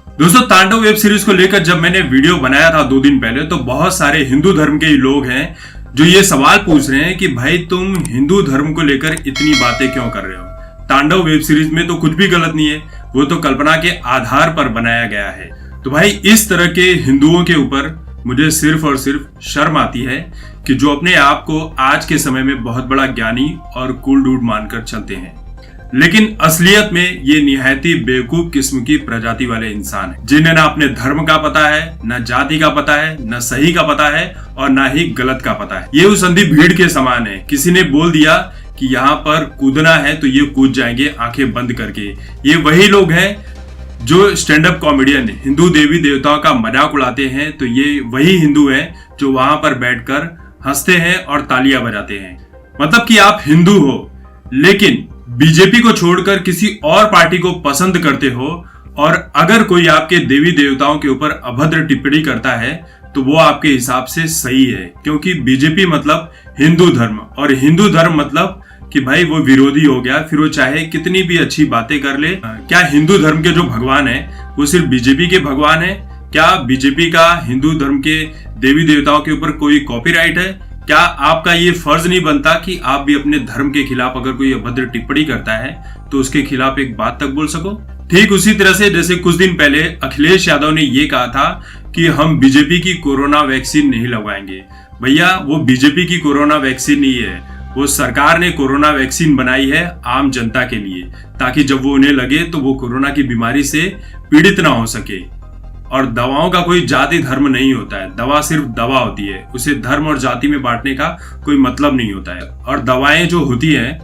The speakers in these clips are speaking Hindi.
दोस्तों, तांडव वेब सीरीज को लेकर जब मैंने वीडियो बनाया था 2 दिन पहले, तो बहुत सारे हिंदू धर्म के लोग हैं जो ये सवाल पूछ रहे हैं कि भाई तुम हिंदू धर्म को लेकर इतनी बातें क्यों कर रहे हो। तांडव वेब सीरीज में तो कुछ भी गलत नहीं है, वो तो कल्पना के आधार पर बनाया गया है। तो भाई इस तरह के हिंदुओं के ऊपर मुझे सिर्फ और सिर्फ शर्म आती है कि जो अपने आप को आज के समय में बहुत बड़ा ज्ञानी और कूल डूड मानकर चलते हैं, लेकिन असलियत में ये निहायती बेवकूफ किस्म की प्रजाति वाले इंसान हैं, जिन्हें ना अपने धर्म का पता है, ना जाति का पता है, ना सही का पता है और ना ही गलत का पता है। ये उस अंधी भीड़ के समान है। किसी ने बोल दिया कि यहाँ पर कूदना है तो ये कूद जाएंगे आंखें बंद करके। ये वही लोग हैं जो स्टैंड अप कॉमेडियन हिंदू देवी देवताओं का मजाक उड़ाते हैं, तो ये वही हिंदू हैं जो वहां पर बैठकर हंसते हैं और तालियां बजाते हैं। मतलब कि आप हिंदू हो लेकिन बीजेपी को छोड़कर किसी और पार्टी को पसंद करते हो, और अगर कोई आपके देवी देवताओं के ऊपर अभद्र टिप्पणी करता है तो वो आपके हिसाब से सही है, क्योंकि बीजेपी मतलब हिंदू धर्म, और हिंदू धर्म मतलब कि भाई वो विरोधी हो गया, फिर वो चाहे कितनी भी अच्छी बातें कर ले। क्या हिंदू धर्म के जो भगवान है वो सिर्फ बीजेपी के भगवान है? क्या बीजेपी का हिंदू धर्म के देवी देवताओं के ऊपर कोई कॉपीराइट है? क्या आपका ये फर्ज नहीं बनता कि आप भी अपने धर्म के खिलाफ अगर कोई अभद्र टिप्पणी करता है तो उसके खिलाफ एक बात तक बोल सको? ठीक उसी तरह से जैसे कुछ दिन पहले अखिलेश यादव ने ये कहा था कि हम बीजेपी की कोरोना वैक्सीन नहीं लगवाएंगे। भैया वो बीजेपी की कोरोना वैक्सीन नहीं है, वो सरकार ने कोरोना वैक्सीन बनाई है आम जनता के लिए, ताकि जब वो उन्हें लगे तो वो कोरोना की बीमारी से पीड़ित ना हो सके। और दवाओं का कोई जाति धर्म नहीं होता है, दवा सिर्फ दवा होती है, उसे धर्म और जाति में बांटने का कोई मतलब नहीं होता है। और दवाएं जो होती हैं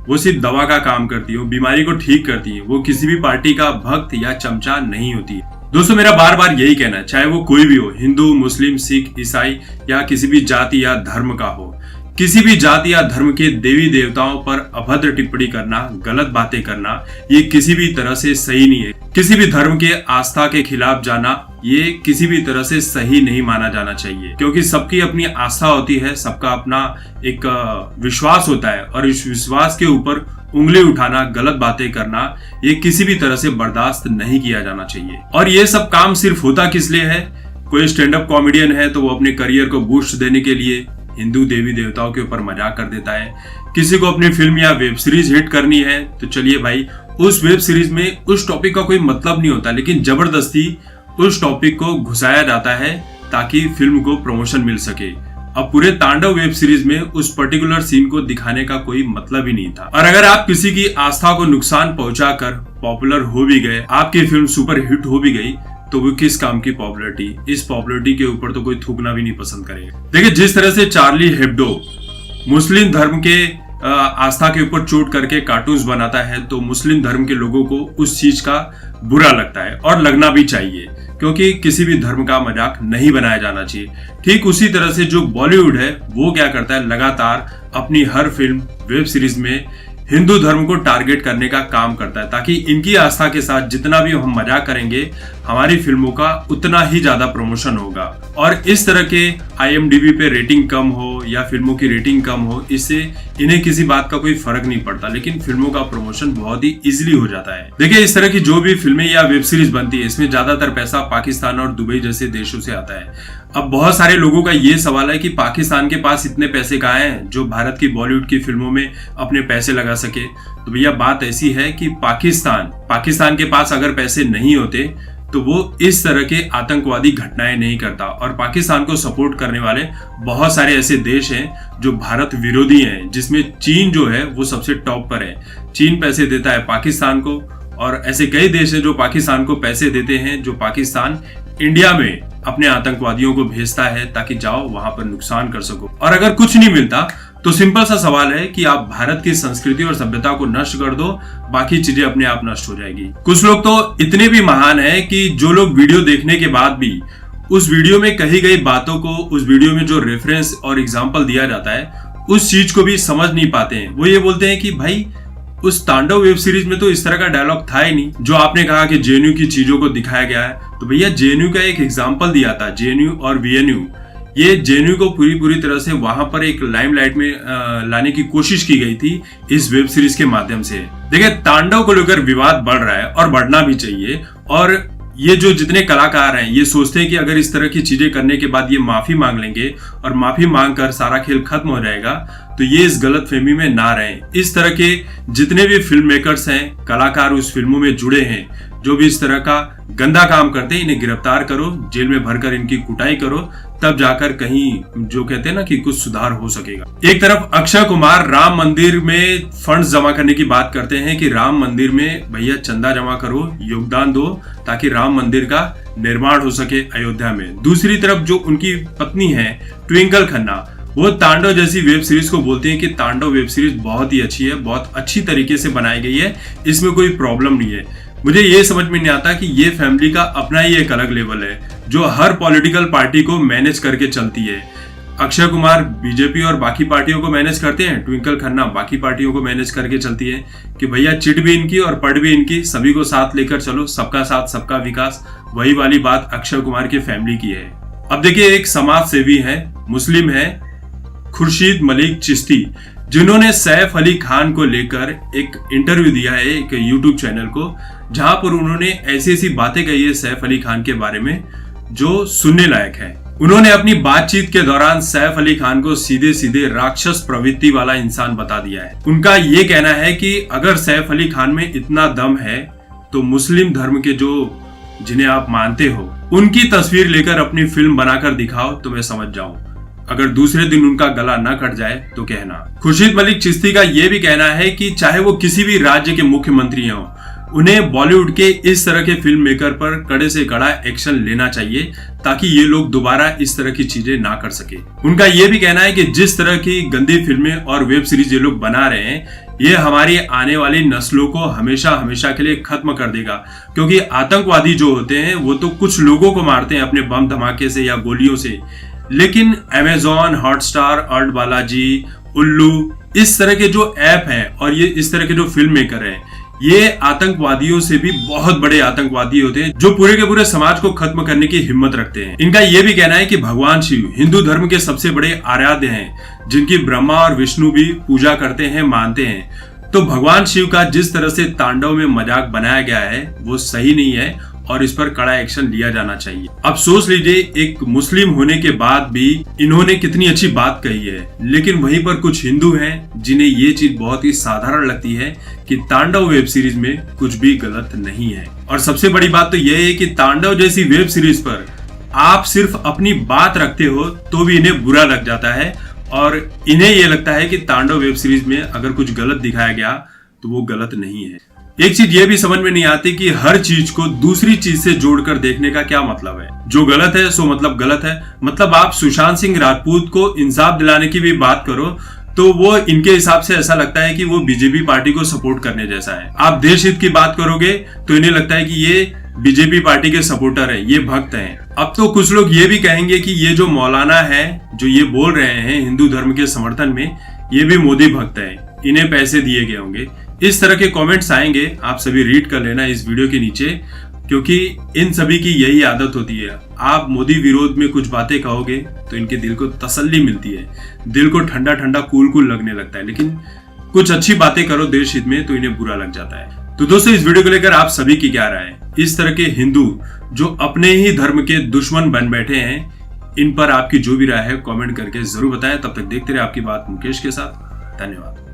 वो सिर्फ दवा का काम करती है, वो बीमारी को ठीक करती है, वो किसी भी पार्टी का भक्त या चमचा नहीं होती है। दोस्तों, मेरा बार बार यही कहना है, चाहे वो कोई भी हो, हिंदू, मुस्लिम, सिख, ईसाई या किसी भी जाति या धर्म का हो, किसी भी जाति या धर्म के देवी देवताओं पर अभद्र टिप्पणी करना, गलत बातें करना, ये किसी भी तरह से सही नहीं है। किसी भी धर्म के आस्था के खिलाफ जाना ये किसी भी तरह से सही नहीं माना जाना चाहिए, क्योंकि सबकी अपनी आस्था होती है, सबका अपना एक विश्वास होता है, और इस विश्वास के ऊपर उंगली उठाना, गलत बातें करना, ये किसी भी तरह से बर्दाश्त नहीं किया जाना चाहिए। और ये सब काम सिर्फ होता किस लिए है? कोई स्टैंड अप कॉमेडियन है तो वो अपने करियर को बूस्ट देने के लिए हिंदू देवी देवताओं के ऊपर मजाक कर देता है। किसी को अपनी फिल्म या वेब सीरीज हिट करनी है तो चलिए भाई, उस वेब सीरीज में उस टॉपिक का कोई मतलब नहीं होता, लेकिन जबरदस्ती उस टॉपिक को घुसाया जाता है ताकि फिल्म को प्रमोशन मिल सके। अब पूरे तांडव वेब सीरीज में उस पर्टिकुलर सीन को दिखाने का कोई मतलब ही नहीं था। और अगर आप किसी की आस्था को नुकसान पहुंचाकर पॉपुलर हो भी गए, आपकी फिल्म सुपर हिट हो भी गई, तो वो किस काम की पॉपुलरिटी? इस पॉपुलरिटी के ऊपर तो कोई थूकना भी नहीं पसंद करेगा। देखिए, जिस तरह से चार्ली हेब्डो मुस्लिम धर्म के आस्था के ऊपर चोट करके कार्टून्स बनाता है, तो मुस्लिम धर्म के लोगों को उस चीज का बुरा लगता है, और लगना भी चाहिए, क्योंकि किसी भी धर्म का मजाक नहीं बनाया जाना चाहिए। ठीक उसी तरह से जो बॉलीवुड है वो क्या करता है, लगातार अपनी हर फिल्म, वेब सीरीज में हिंदू धर्म को टारगेट करने का काम करता है, ताकि इनकी आस्था के साथ जितना भी हम मजाक करेंगे, हमारी फिल्मों का उतना ही ज्यादा प्रमोशन होगा। और इस तरह के IMDb पे रेटिंग कम हो या फिल्मों की रेटिंग कम हो, इससे इन्हें किसी बात का कोई फर्क नहीं पड़ता, लेकिन फिल्मों का प्रमोशन बहुत ही इजीली हो जाता है। देखिए, इस तरह की जो भी फिल्में या वेब सीरीज बनती है, इसमें ज्यादातर पैसा पाकिस्तान और दुबई जैसे देशों से आता है। अब बहुत सारे लोगों का ये सवाल है कि पाकिस्तान के पास इतने पैसे कहाँ हैं जो भारत की बॉलीवुड की फिल्मों में अपने पैसे लगा सके। तो भैया बात ऐसी है कि पाकिस्तान के पास अगर पैसे नहीं होते तो वो इस तरह के आतंकवादी घटनाएं नहीं करता। और पाकिस्तान को सपोर्ट करने वाले बहुत सारे ऐसे देश हैं जो भारत विरोधी हैं, जिसमें चीन जो है वो सबसे टॉप पर है। चीन पैसे देता है पाकिस्तान को, और ऐसे कई देश हैं जो पाकिस्तान को पैसे देते हैं, जो पाकिस्तान इंडिया में अपने आतंकवादियों को भेजता है ताकि जाओ वहां पर नुकसान कर सको। और अगर कुछ नहीं मिलता तो सिंपल सा सवाल है कि आप भारत की संस्कृति और सभ्यता को नष्ट कर दो, बाकी चीजें अपने आप नष्ट हो जाएगी। कुछ लोग तो इतने भी महान हैं कि जो लोग वीडियो देखने के बाद भी उस वीडियो में कही गई बातों को, उस वीडियो में जो रेफरेंस और एग्जाम्पल दिया जाता है, उस चीज को भी समझ नहीं पाते हैं। वो ये बोलते हैं कि भाई उस तांडव वेब सीरीज में तो इस तरह का डायलॉग था ही नहीं। जो आपने कहा कि JNU की चीजों को दिखाया गया है, तो भैया JNU का एक एग्जाम्पल दिया था, JNU और VNU। ये JNU को पूरी तरह से वहां पर एक लाइमलाइट में लाने की कोशिश की गई थी इस वेब सीरीज के माध्यम से। देखिए, तांडव को लेकर विवाद बढ़ रहा है और बढ़ना भी चाहिए, और ये जो जितने कलाकार हैं ये सोचते हैं कि अगर इस तरह की चीजें करने के बाद ये माफी मांग लेंगे और माफी मांग कर सारा खेल खत्म हो जाएगा, तो ये इस गलतफहमी में ना रहें। इस तरह के जितने भी फिल्म मेकर्स हैं, कलाकार उस फिल्मों में जुड़े हैं, जो भी इस तरह का गंदा काम करते हैं, इन्हें गिरफ्तार करो, जेल में भरकर इनकी कुटाई करो, तब जाकर कहीं जो कहते हैं ना कि कुछ सुधार हो सकेगा। एक तरफ अक्षय कुमार राम मंदिर में फंड्स जमा करने की बात करते हैं कि राम मंदिर में भैया चंदा जमा करो, योगदान दो, ताकि राम मंदिर का निर्माण हो सके अयोध्या में। दूसरी तरफ जो उनकी पत्नी है ट्विंकल खन्ना, वो तांडव जैसी वेब सीरीज को बोलते हैं कि तांडव वेब सीरीज बहुत ही अच्छी है, बहुत अच्छी तरीके से बनाई गई है, इसमें कोई प्रॉब्लम नहीं है। मुझे ये समझ में नहीं आता कि ये फैमिली का अपना ही एक अलग लेवल है जो हर पॉलिटिकल पार्टी को मैनेज करके चलती है। अक्षय कुमार बीजेपी और बाकी पार्टियों को मैनेज करते हैं, ट्विंकल खन्ना बाकी पार्टियों को मैनेज करके चलती है कि भैया चिट भी इनकी और पट भी इनकी, सभी को साथ लेकर चलो, सबका साथ सबका विकास। वही वाली बात अक्षय कुमार की फैमिली की है। अब देखिए, एक समाज सेवी है, मुस्लिम है, खुर्शीद मलिक चिश्ती, जिन्होंने सैफ अली खान को लेकर एक इंटरव्यू दिया है एक यूट्यूब चैनल को, जहां पर उन्होंने ऐसी ऐसी बातें कही है सैफ अली खान के बारे में जो सुनने लायक है। उन्होंने अपनी बातचीत के दौरान सैफ अली खान को सीधे सीधे राक्षस प्रवृत्ति वाला इंसान बता दिया है। उनका ये कहना है कि अगर सैफ अली खान में इतना दम है तो मुस्लिम धर्म के जो जिन्हें आप मानते हो उनकी तस्वीर लेकर अपनी फिल्म बनाकर दिखाओ तो मैं समझ जाऊं, अगर दूसरे दिन उनका गला न कट जाए तो कहना। खुर्शीद मलिक चिश्ती का यह भी कहना है कि चाहे वो किसी भी राज्य के मुख्यमंत्री हों, उन्हें बॉलीवुड के इस तरह के फिल्म मेकर पर कड़े से कड़ा एक्शन लेना चाहिए ताकि ये लोग दोबारा इस तरह की चीजें ना कर सके। उनका यह भी कहना है कि जिस तरह की गंदी फिल्में और वेब सीरीज ये लोग बना रहे हैं, ये हमारी आने वाली नस्लों को हमेशा हमेशा के लिए खत्म कर देगा, क्योंकि आतंकवादी जो होते हैं वो तो कुछ लोगों को मारते हैं अपने बम धमाके से या गोलियों से, लेकिन अमेजॉन, हॉटस्टार, अर्ट बालाजी, उल्लू, इस तरह के जो ऐप हैं और ये इस तरह के जो फिल्म मेकर हैं, ये आतंकवादियों से भी बहुत बड़े आतंकवादी होते हैं जो पूरे के पूरे समाज को खत्म करने की हिम्मत रखते हैं। इनका यह भी कहना है कि भगवान शिव हिंदू धर्म के सबसे बड़े आराध्य हैं, जिनकी ब्रह्मा और विष्णु भी पूजा करते हैं, मानते हैं। तो भगवान शिव का जिस तरह से तांडव में मजाक बनाया गया है वो सही नहीं है और इस पर कड़ा एक्शन लिया जाना चाहिए। अब सोच लीजिए, एक मुस्लिम होने के बाद भी इन्होंने कितनी अच्छी बात कही है, लेकिन वहीं पर कुछ हिंदू हैं जिन्हें ये चीज बहुत ही साधारण लगती है कि तांडव वेब सीरीज में कुछ भी गलत नहीं है। और सबसे बड़ी बात तो यह है कि तांडव जैसी वेब सीरीज पर आप सिर्फ अपनी बात रखते हो तो भी इन्हें बुरा लग जाता है और इन्हें यह लगता है कि तांडव वेब सीरीज में अगर कुछ गलत दिखाया गया तो वो गलत नहीं है। एक चीज ये भी समझ में नहीं आती कि हर चीज को दूसरी चीज से जोड़कर देखने का क्या मतलब है। जो गलत है सो मतलब गलत है। मतलब आप सुशांत सिंह राजपूत को इंसाफ दिलाने की भी बात करो तो वो इनके हिसाब से ऐसा लगता है कि वो बीजेपी पार्टी को सपोर्ट करने जैसा है। आप देश हित की बात करोगे तो इन्हें लगता है कि ये बीजेपी पार्टी के सपोर्टर है, ये भक्त हैं। अब तो कुछ लोग ये भी कहेंगे कि ये जो मौलाना है जो ये बोल रहे हैं हिंदू धर्म के समर्थन में, ये भी मोदी भक्त है, इन्हें पैसे दिए गए होंगे। इस तरह के कमेंट्स आएंगे, आप सभी रीड कर लेना इस वीडियो के नीचे, क्योंकि इन सभी की यही आदत होती है। आप मोदी विरोध में कुछ बातें कहोगे तो इनके दिल को तसल्ली मिलती है, दिल को ठंडा ठंडा कूल कूल लगने लगता है, लेकिन कुछ अच्छी बातें करो देश हित में तो इन्हें बुरा लग जाता है। तो दोस्तों, इस वीडियो को लेकर आप सभी की क्या राय है? इस तरह के हिंदू जो अपने ही धर्म के दुश्मन बन बैठे हैं, इन पर आपकी जो भी राय है कमेंट करके जरूर बताएं। तब तक देखते रहे आपकी बात मुकेश के साथ। धन्यवाद।